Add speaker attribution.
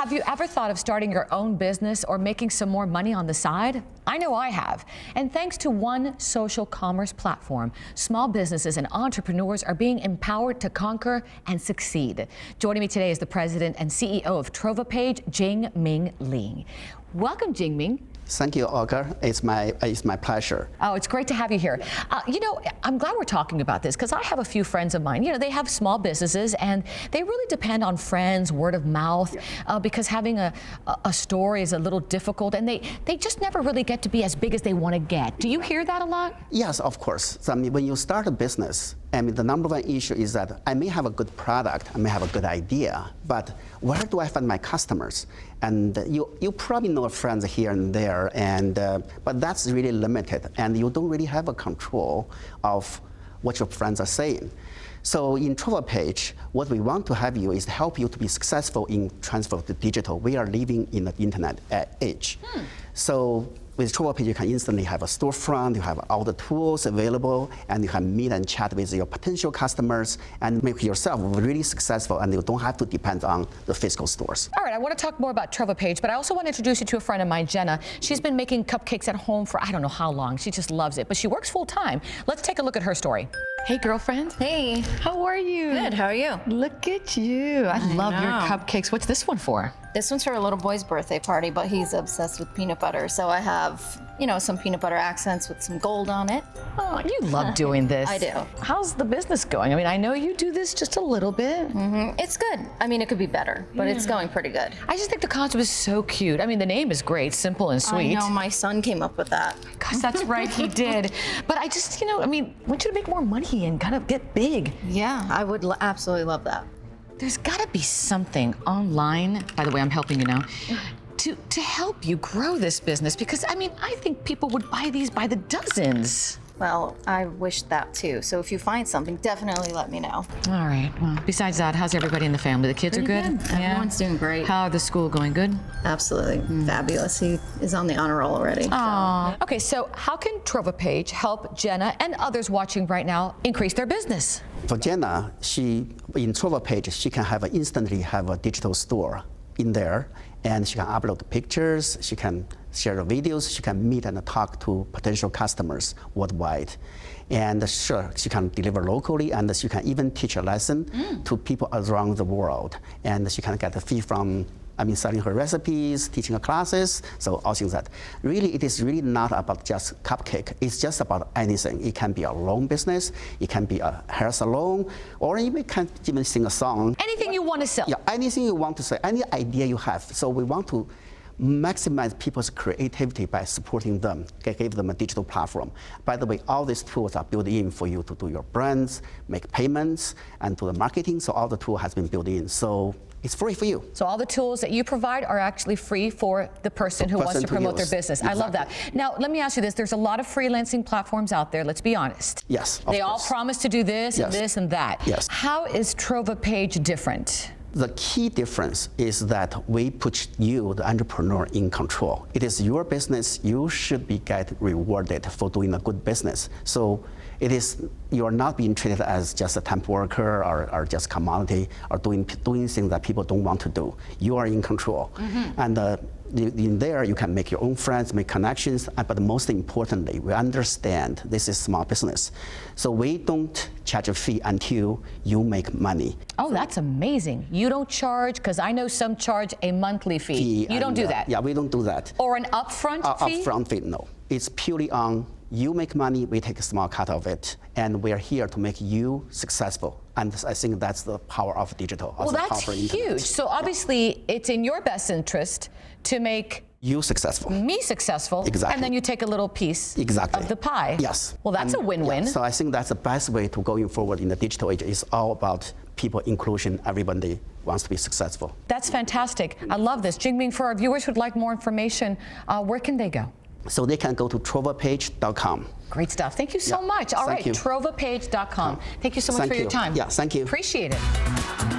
Speaker 1: Have you ever thought of starting your own business or making some more money on the side? I know I have. And thanks to one social commerce platform, small businesses and entrepreneurs are being empowered to conquer and succeed. Joining me today is the president and CEO of TrovaPage, Jingming Li. Welcome, Jingming.
Speaker 2: Thank you, Olga. It's my pleasure.
Speaker 1: Oh, it's great to have you here. I'm glad we're talking about this because I have a few friends of mine. They have small businesses and they really depend on friends, word of mouth, because having a store is a little difficult and they just never really get to be as big as they want to get. Do you hear that a lot?
Speaker 2: Yes, of course. So, when you start a business, the number one issue is that I may have a good product, I may have a good idea, but where do I find my customers? And you probably know friends here and there, but that's really limited, and you don't really have a control of what your friends are saying. So in TrovaPage, what we want to have you is help you to be successful in transfer to digital. We are living in the internet age. So with TrovaPage, you can instantly have a storefront, you have all the tools available, and you can meet and chat with your potential customers and make yourself really successful, and you don't have to depend on the physical stores.
Speaker 1: All right, I want to talk more about TrovaPage, but I also want to introduce you to a friend of mine, Jenna. She's been making cupcakes at home for I don't know how long. She just loves it, but she works full time. Let's take a look at her story. Hey, girlfriend.
Speaker 3: Hey.
Speaker 1: How are you?
Speaker 3: Good, how are you?
Speaker 1: Look at you. I love your cupcakes. What's this one for?
Speaker 3: This one's for a little boy's birthday party, but he's obsessed with peanut butter. So I have, some peanut butter accents with some gold on it.
Speaker 1: Oh, you love doing this.
Speaker 3: I do.
Speaker 1: How's the business going? I know you do this just a little bit.
Speaker 3: It's good. It could be better, but it's going pretty good.
Speaker 1: I just think the concept is so cute. The name is great, simple and sweet.
Speaker 3: I know, my son came up with that.
Speaker 1: Gosh, that's right, he did. But I just, want you to make more money and kind of get big.
Speaker 3: Yeah, I would absolutely love that.
Speaker 1: There's got to be something online, by the way, I'm helping you now, to help you grow this business because, I think people would buy these by the dozens.
Speaker 3: Well, I wish that too. So if you find something, definitely let me know.
Speaker 1: All right. Well, besides that, how's everybody in the family? The kids
Speaker 3: Pretty
Speaker 1: are good?
Speaker 3: Yeah. Everyone's doing great.
Speaker 1: How are the school going? Good?
Speaker 3: Absolutely. Fabulous. He is on the honor roll already.
Speaker 1: Aww. So. Okay, so how can TrovaPage help Jenna and others watching right now increase their business?
Speaker 2: For Jenna, in TrovaPage, she can instantly have a digital store in there, and she can upload pictures, she can share the videos, she can meet and talk to potential customers worldwide. And sure, she can deliver locally, and she can even teach a lesson to people around the world. And she can get a fee from selling her recipes, teaching her classes, so all things that. Really, it is really not about just cupcake. It's just about anything. It can be a loan business, it can be a hair salon, or you can even sing a song.
Speaker 1: Anything you want to sell.
Speaker 2: Yeah, anything you want to say, any idea you have. So we want to maximize people's creativity by supporting them, give them a digital platform. By the way, all these tools are built in for you to do your brands, make payments, and do the marketing, so all the tool has been built in. So it's free for you.
Speaker 1: So all the tools that you provide are actually free for the person who wants to promote their business.
Speaker 2: Exactly.
Speaker 1: I love that. Now, let me ask you this. There's a lot of freelancing platforms out there, let's be honest.
Speaker 2: Yes,
Speaker 1: They all promise to do this and this and that.
Speaker 2: Yes.
Speaker 1: How is TrovaPage different?
Speaker 2: The key difference is that we put you, the entrepreneur, in control. It is your business. You should be get rewarded for doing a good business. So you are not being treated as just a temp worker or just commodity or doing things that people don't want to do. You are in control. And in there, you can make your own friends, make connections, but most importantly, we understand this is small business. So we don't charge a fee until you make money.
Speaker 1: Oh, that's amazing. You don't charge, because I know some charge a monthly fee. You don't do that?
Speaker 2: Yeah, we don't do that.
Speaker 1: Or an upfront fee?
Speaker 2: Upfront fee, no. It's purely on you make money, we take a small cut of it, and we're here to make you successful. And I think that's the power of digital.
Speaker 1: Well, that's huge. So obviously, it's in your best interest to make
Speaker 2: you successful,
Speaker 1: me successful,
Speaker 2: exactly,
Speaker 1: and then you take a little piece of the pie.
Speaker 2: Yes.
Speaker 1: Well, that's a win-win.
Speaker 2: Yeah, so I think that's the best way to going forward in the digital age. It's all about people inclusion. Everybody wants to be successful.
Speaker 1: That's fantastic. I love this. Jingming, for our viewers who'd like more information, where can they go?
Speaker 2: So they can go to TrovaPage.com.
Speaker 1: Great stuff. Thank you so much. All right, TrovaPage.com. Thank you so much for your time.
Speaker 2: Yeah, thank you.
Speaker 1: Appreciate it.